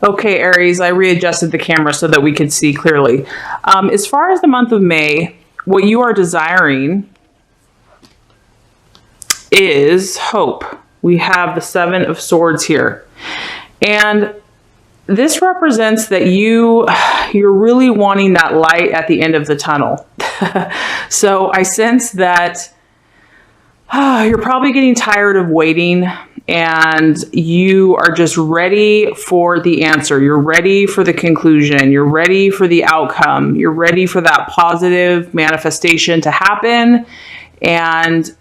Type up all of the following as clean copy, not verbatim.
Okay, Aries, I readjusted the camera so that we could see clearly. As far as the month of May, what you are desiring is hope. We have the Seven of Swords here. And this represents that you're really wanting that light at the end of the tunnel. So I sense that you're probably getting tired of waiting, and you are just ready for the answer. You're ready for the conclusion. You're ready for the outcome. You're ready for that positive manifestation to happen. And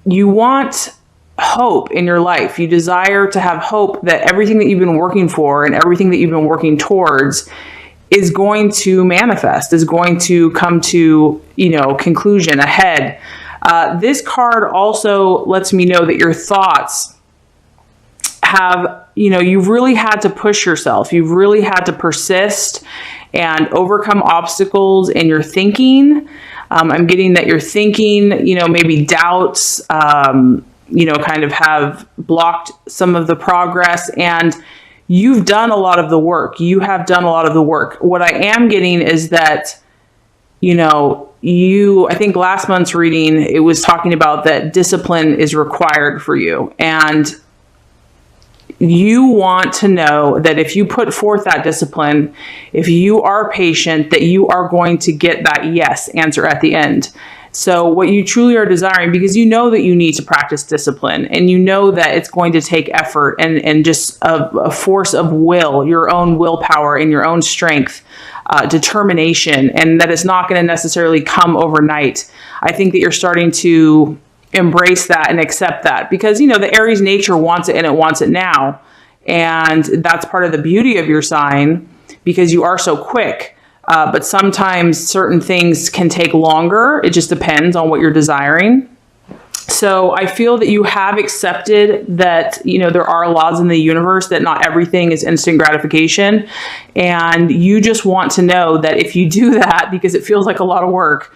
you want hope in your life. You desire to have hope that everything that you've been working for and everything that you've been working towards is going to manifest, is going to come to, conclusion ahead. This card also lets me know that your thoughts have, you've really had to push yourself. You've really had to persist and overcome obstacles in your thinking. I'm getting that your thinking, maybe doubts, kind of have blocked some of the progress, and you've done a lot of the work. You have done a lot of the work. What I am getting is that, I think last month's reading, it was talking about that discipline is required for you. And you want to know that if you put forth that discipline, if you are patient, that you are going to get that yes answer at the end. So what you truly are desiring, because you know that you need to practice discipline, and you know that it's going to take effort and just a force of will, your own willpower and your own strength, determination, and that it's not going to necessarily come overnight. I think that you're starting to embrace that and accept that, because, the Aries nature wants it, and it wants it now. And that's part of the beauty of your sign, because you are so quick. But sometimes certain things can take longer. It just depends on what you're desiring. So I feel that you have accepted that, there are laws in the universe, that not everything is instant gratification. And you just want to know that if you do that, because it feels like a lot of work,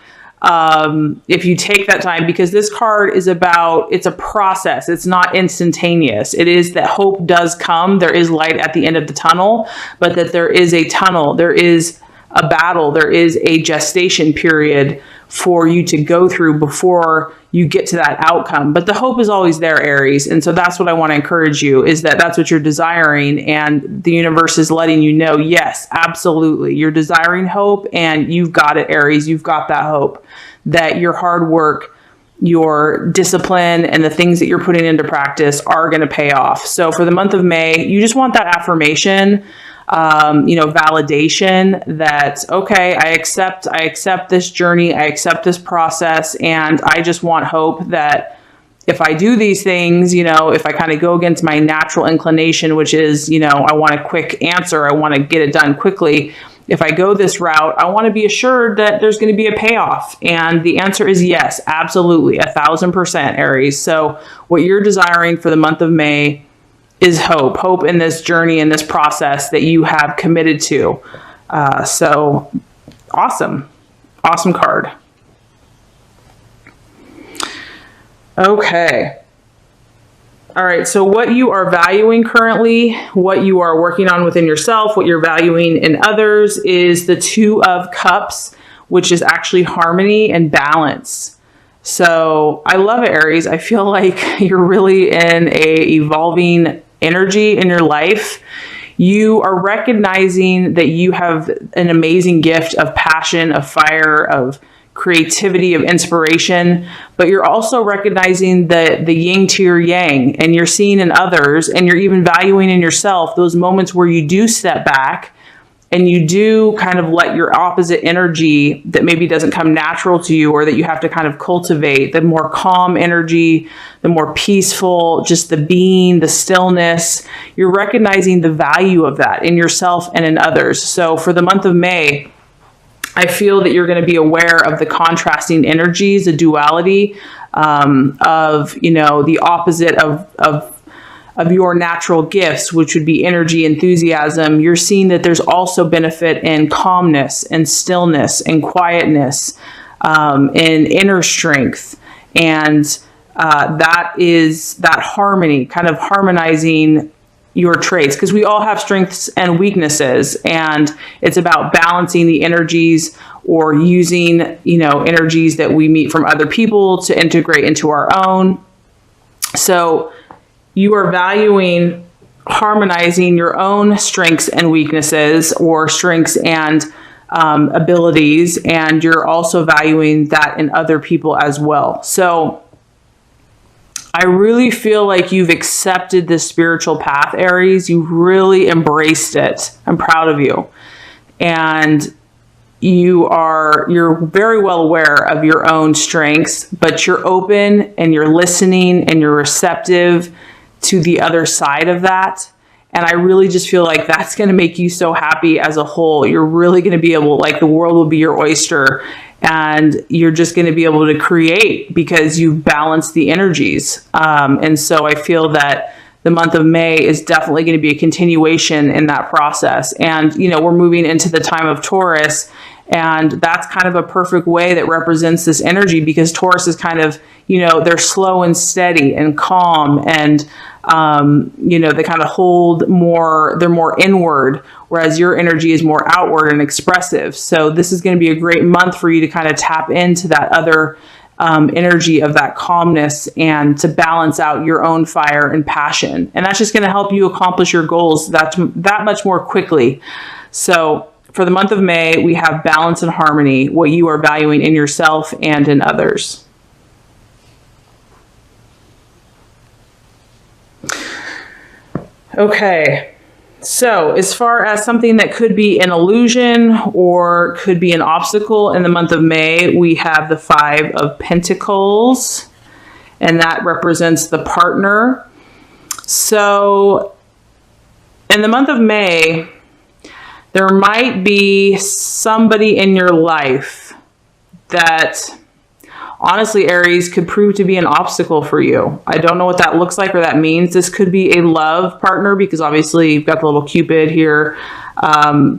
if you take that time, because this card is it's a process. It's not instantaneous. It is that hope does come. There is light at the end of the tunnel, but that there is a tunnel. There is a battle. There is a gestation period for you to go through before you get to that outcome. But the hope is always there, Aries. And so that's what I want to encourage you, is that that's what you're desiring. And the universe is letting you know, yes, absolutely. You're desiring hope, and you've got it, Aries. You've got that hope, that your hard work, your discipline, and the things that you're putting into practice are going to pay off. So for the month of May, you just want that affirmation, validation that, okay, I accept this journey, I accept this process, and I just want hope that if I do these things, if I kind of go against my natural inclination, which is, I want a quick answer, I want to get it done quickly. If I go this route, I want to be assured that there's going to be a payoff. And the answer is yes, absolutely, 1,000%, Aries. So what you're desiring for the month of May is hope in this journey, in this process that you have committed to. So awesome card. Okay. All right. So what you are valuing currently, what you are working on within yourself, what you're valuing in others is the Two of Cups, which is actually harmony and balance. So I love it, Aries. I feel like you're really in a evolving energy in your life. You are recognizing that you have an amazing gift of passion, of fire, of creativity, of inspiration, but you're also recognizing the yin to your yang, and you're seeing in others, and you're even valuing in yourself those moments where you do step back and you do kind of let your opposite energy that maybe doesn't come natural to you, or that you have to kind of cultivate, the more calm energy, the more peaceful, just the being, the stillness. You're recognizing the value of that in yourself and in others. So for the month of May, I feel that you're going to be aware of the contrasting energies, the duality of, the opposite of your natural gifts, which would be energy, enthusiasm. You're seeing that there's also benefit in calmness and stillness and quietness, and inner strength. And that is that harmony, kind of harmonizing your traits, because we all have strengths and weaknesses, and it's about balancing the energies or using, energies that we meet from other people to integrate into our own. So you are valuing harmonizing your own strengths and weaknesses, or strengths and abilities, and you're also valuing that in other people as well. So I really feel like you've accepted this spiritual path, Aries. You've really embraced it. I'm proud of you. And you're very well aware of your own strengths, but you're open and you're listening and you're receptive to the other side of that. And I really just feel like that's going to make you so happy as a whole. You're really going to be able, like, the world will be your oyster, and you're just going to be able to create because you've balanced the energies. And so I feel that the month of May is definitely going to be a continuation in that process. And, we're moving into the time of Taurus, and that's kind of a perfect way that represents this energy, because Taurus is kind of, they're slow and steady and calm, and, they kind of hold more, they're more inward, whereas your energy is more outward and expressive. So this is going to be a great month for you to kind of tap into that other energy of that calmness, and to balance out your own fire and passion. And that's just going to help you accomplish your goals that much more quickly. So for the month of May, we have balance and harmony, what you are valuing in yourself and in others. Okay, so as far as something that could be an illusion or could be an obstacle in the month of May, we have the 5 of Pentacles, and that represents the partner. So in the month of May, there might be somebody in your life that, honestly, Aries, could prove to be an obstacle for you. I don't know what that looks like or that means. This could be a love partner, because obviously you've got the little Cupid here,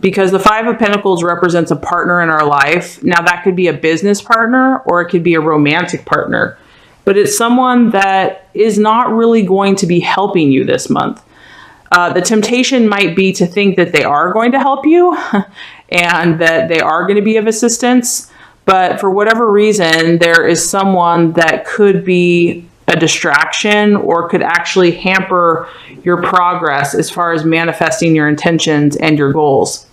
because the 5 of Pentacles represents a partner in our life. Now, that could be a business partner or it could be a romantic partner, but it's someone that is not really going to be helping you this month. The temptation might be to think that they are going to help you and that they are going to be of assistance. But for whatever reason, there is someone that could be a distraction or could actually hamper your progress as far as manifesting your intentions and your goals.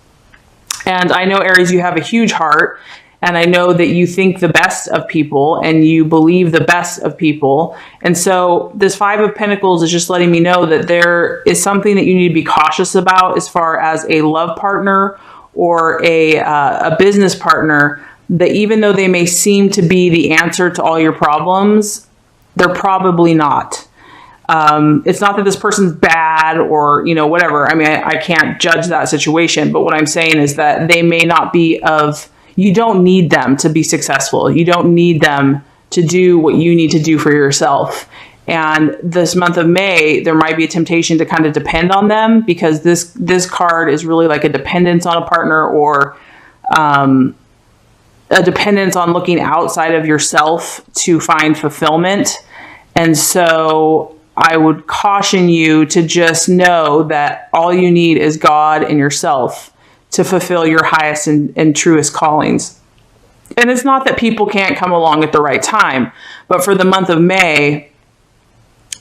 And I know, Aries, you have a huge heart, and I know that you think the best of people and you believe the best of people. And so this 5 of Pentacles is just letting me know that there is something that you need to be cautious about as far as a love partner or a business partner, that even though they may seem to be the answer to all your problems, they're probably not. It's not that this person's bad or, whatever. I mean, I can't judge that situation, but what I'm saying is that they may not be you don't need them to be successful. You don't need them to do what you need to do for yourself. And this month of May, there might be a temptation to kind of depend on them, because this card is really like a dependence on a partner, or a dependence on looking outside of yourself to find fulfillment. And so I would caution you to just know that all you need is God and yourself to fulfill your highest and truest callings. And it's not that people can't come along at the right time, but for the month of May,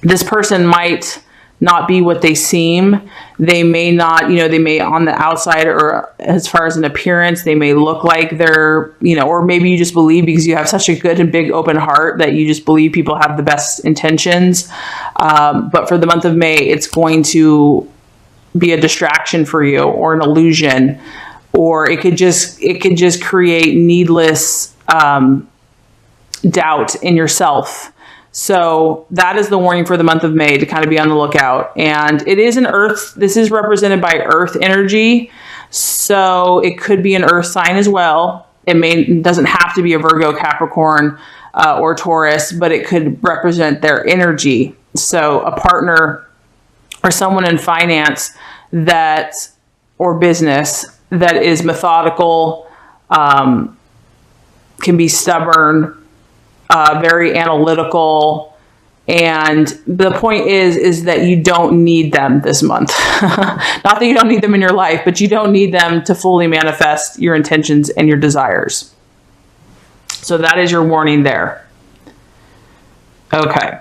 this person might not be what they seem. They may not, they may on the outside, or as far as an appearance, they may look like they're, or maybe you just believe because you have such a good and big open heart that you just believe people have the best intentions. But for the month of May, it's going to be a distraction for you, or an illusion, or it could just create needless doubt in yourself. So that is the warning for the month of May, to kind of be on the lookout. And it is this is represented by earth energy. So it could be an earth sign as well. It doesn't have to be a Virgo, Capricorn, or Taurus, but it could represent their energy. So a partner or someone in finance or business that is methodical, can be stubborn, very analytical, And the point is that you don't need them this month. Not that you don't need them in your life, but you don't need them to fully manifest your intentions and your desires. So that is your warning there. Okay.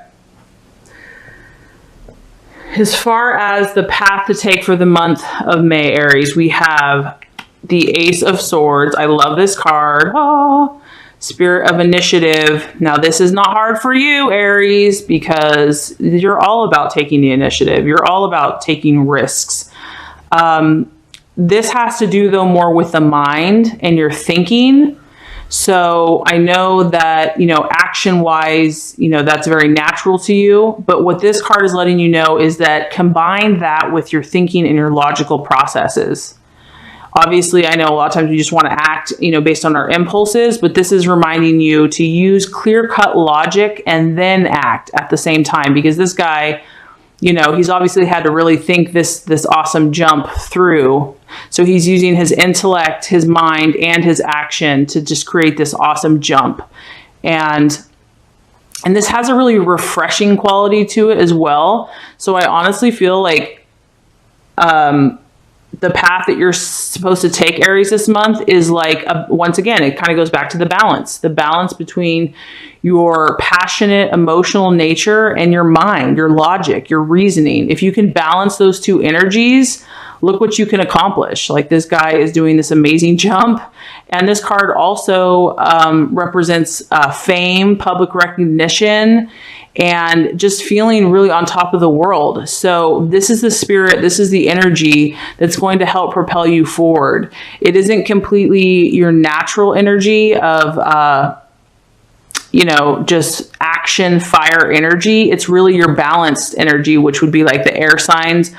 As far as the path to take for the month of May, Aries, we have the Ace of Swords. I love this card. Oh, Spirit of Initiative. Now, this is not hard for you, Aries, because you're all about taking the initiative. You're all about taking risks. This has to do, though, more with the mind and your thinking. So I know that, action-wise, that's very natural to you. But what this card is letting you know is that combine that with your thinking and your logical processes. Obviously, I know a lot of times we just want to act, based on our impulses, but this is reminding you to use clear-cut logic and then act at the same time, because this guy, he's obviously had to really think this awesome jump through. So he's using his intellect, his mind, and his action to just create this awesome jump. And this has a really refreshing quality to it as well. So I honestly feel like the path that you're supposed to take, Aries, this month is like, once again, it kind of goes back to the balance between your passionate, emotional nature and your mind, your logic, your reasoning. If you can balance those two energies, look what you can accomplish. Like, this guy is doing this amazing jump. And this card also represents fame, public recognition, and just feeling really on top of the world. So this is the spirit, this is the energy that's going to help propel you forward. It isn't completely your natural energy of, just action, fire energy. It's really your balanced energy, which would be like the air signs.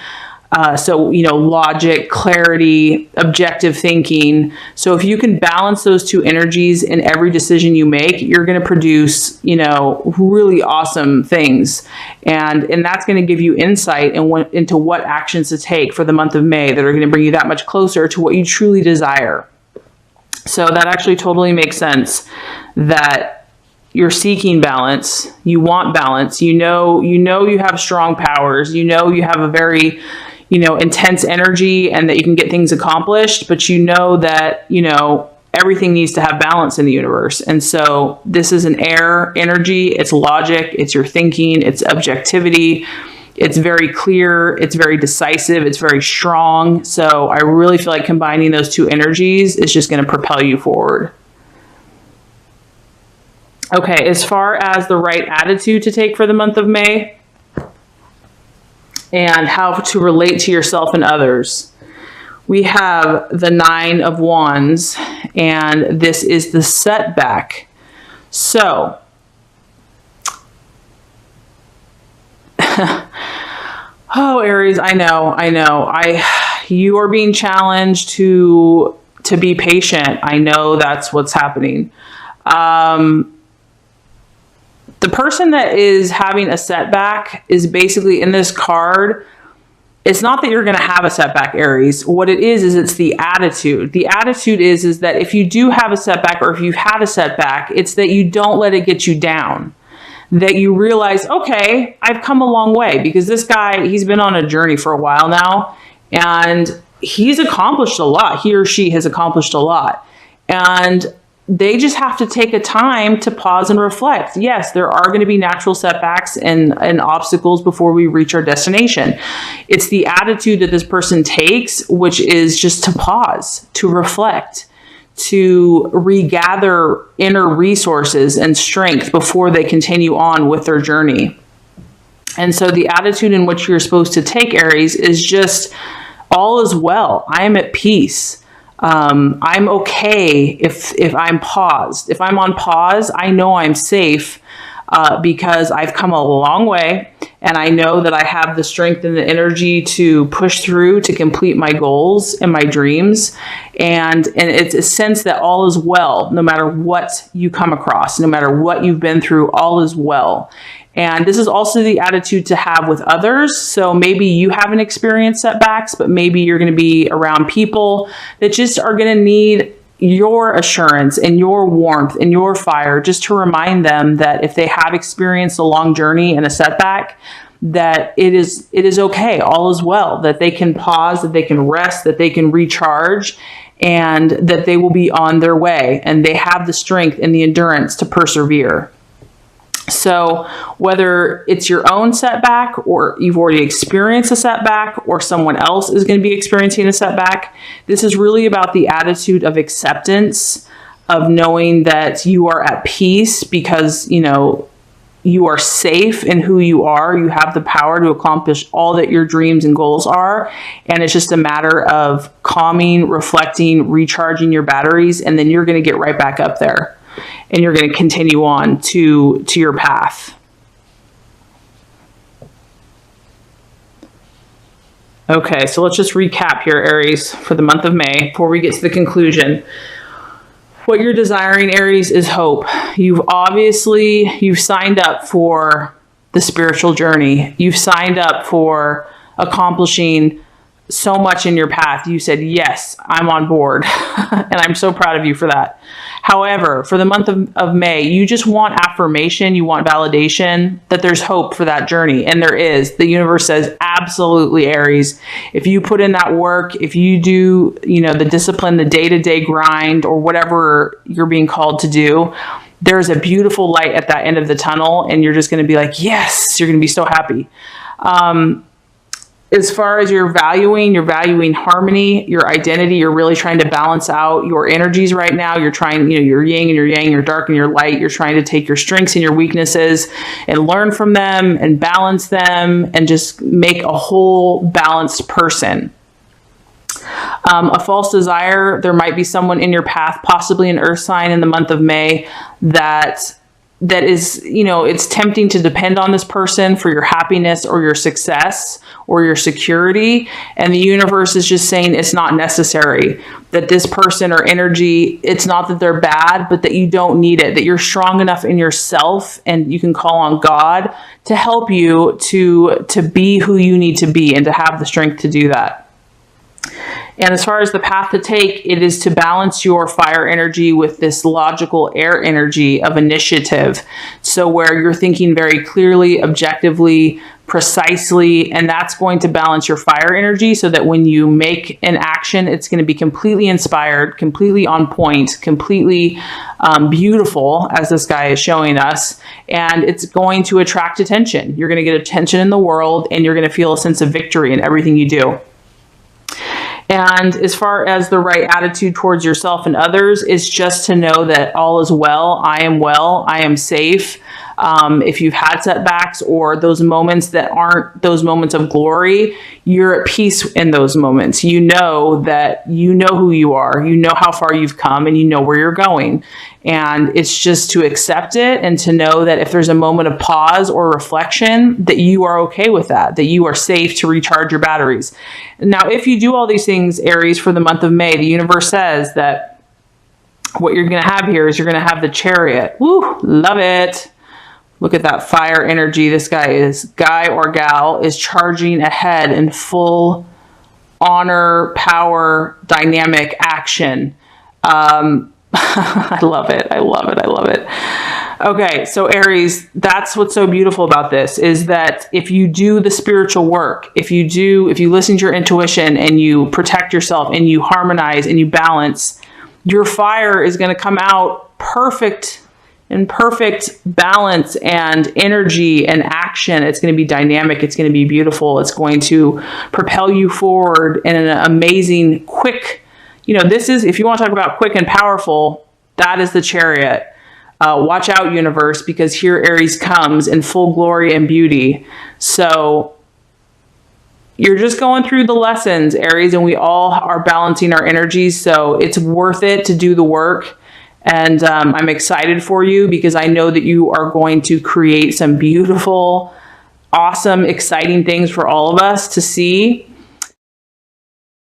So, logic, clarity, objective thinking. So if you can balance those two energies in every decision you make, you're going to produce, really awesome things. And that's going to give you insight into what actions to take for the month of May that are going to bring you that much closer to what you truly desire. So that actually totally makes sense, that you're seeking balance. You want balance. You have strong powers. You have a very, intense energy, and that you can get things accomplished, but that, everything needs to have balance in the universe. And so this is an air energy. It's logic. It's your thinking. It's objectivity. It's very clear. It's very decisive. It's very strong. So I really feel like combining those two energies is just going to propel you forward. Okay, as far as the right attitude to take for the month of May and how to relate to yourself and others, we have the Nine of Wands, and this is the setback. So, oh, Aries, I know. You are being challenged to be patient. I know that's what's happening. The person that is having a setback is basically, in this card, it's not that you're going to have a setback, Aries. What it is it's the attitude. The attitude is that if you do have a setback, or if you've had a setback, it's that you don't let it get you down. That you realize, okay, I've come a long way, because this guy, he's been on a journey for a while now, and he's accomplished a lot. He or she has accomplished a lot. And they just have to take a time to pause and reflect. Yes, there are going to be natural setbacks and obstacles before we reach our destination. It's the attitude that this person takes, which is just to pause, to reflect, to regather inner resources and strength before they continue on with their journey. And so the attitude in which you're supposed to take, Aries, is just, all is well. I am at peace. I'm okay if I'm paused. If I'm on pause, I know I'm safe because I've come a long way, and I know that I have the strength and the energy to push through, to complete my goals and my dreams. And it's a sense that all is well, no matter what you come across, no matter what you've been through, all is well. And this is also the attitude to have with others. So maybe you haven't experienced setbacks, but maybe you're going to be around people that just are going to need your assurance and your warmth and your fire, just to remind them that if they have experienced a long journey and a setback, that it is okay, all is well, that they can pause, that they can rest, that they can recharge, and that they will be on their way, and they have the strength and the endurance to persevere. So whether it's your own setback, or you've already experienced a setback, or someone else is going to be experiencing a setback, this is really about the attitude of acceptance, of knowing that you are at peace because, you are safe in who you are. You have the power to accomplish all that your dreams and goals are. And it's just a matter of calming, reflecting, recharging your batteries, and then you're going to get right back up there. And you're going to continue on to your path. Okay, so let's just recap here, Aries, for the month of May before we get to the conclusion. What you're desiring, Aries, is hope. You've signed up for the spiritual journey. You've signed up for accomplishing so much in your path. You said, yes, I'm on board. And I'm so proud of you for that. However, for the month of May, you just want affirmation. You want validation that there's hope for that journey. And there is. The universe says, absolutely, Aries. If you put in that work, if you do, the discipline, the day-to-day grind, or whatever you're being called to do, there's a beautiful light at that end of the tunnel. And you're just going to be like, yes, you're going to be so happy. As far as you're valuing harmony, your identity. You're really trying to balance out your energies right now. You're trying, your yin and your yang, your dark and your light. You're trying to take your strengths and your weaknesses and learn from them and balance them and just make a whole balanced person. A false desire. There might be someone in your path, possibly an earth sign in the month of May, that is, it's tempting to depend on this person for your happiness or your success or your security. And the universe is just saying it's not necessary, that this person or energy, it's not that they're bad, but that you don't need it, that you're strong enough in yourself and you can call on God to help you to be who you need to be and to have the strength to do that. And as far as the path to take, it is to balance your fire energy with this logical air energy of initiative. So where you're thinking very clearly, objectively, precisely, and that's going to balance your fire energy so that when you make an action, it's going to be completely inspired, completely on point, completely beautiful, as this guy is showing us. And it's going to attract attention. You're going to get attention in the world, and you're going to feel a sense of victory in everything you do. And as far as the right attitude towards yourself and others is just to know that all is well, I am safe. If you've had setbacks or those moments that aren't those moments of glory, you're at peace in those moments. You know that you know who you are, you know how far you've come, and you know where you're going. And it's just to accept it and to know that if there's a moment of pause or reflection, that you are okay with that you are safe to recharge your batteries. Now, if you do all these things, Aries, for the month of May, the universe says that what you're going to have here is you're going to have the Chariot. Woo, love it. Look at that fire energy. This guy or gal is charging ahead in full honor, power, dynamic action. I love it. I love it. I love it. Okay. So Aries, that's what's so beautiful about this is that if you do the spiritual work, if you listen to your intuition and you protect yourself and you harmonize and you balance, your fire is going to come out perfect balance and energy and action. It's going to be dynamic. It's going to be beautiful. It's going to propel you forward in an amazing, quick, this is, if you want to talk about quick and powerful, that is the Chariot. Watch out, universe, because here Aries comes in full glory and beauty. So you're just going through the lessons, Aries, and we all are balancing our energies. So it's worth it to do the work. And I'm excited for you because I know that you are going to create some beautiful, awesome, exciting things for all of us to see.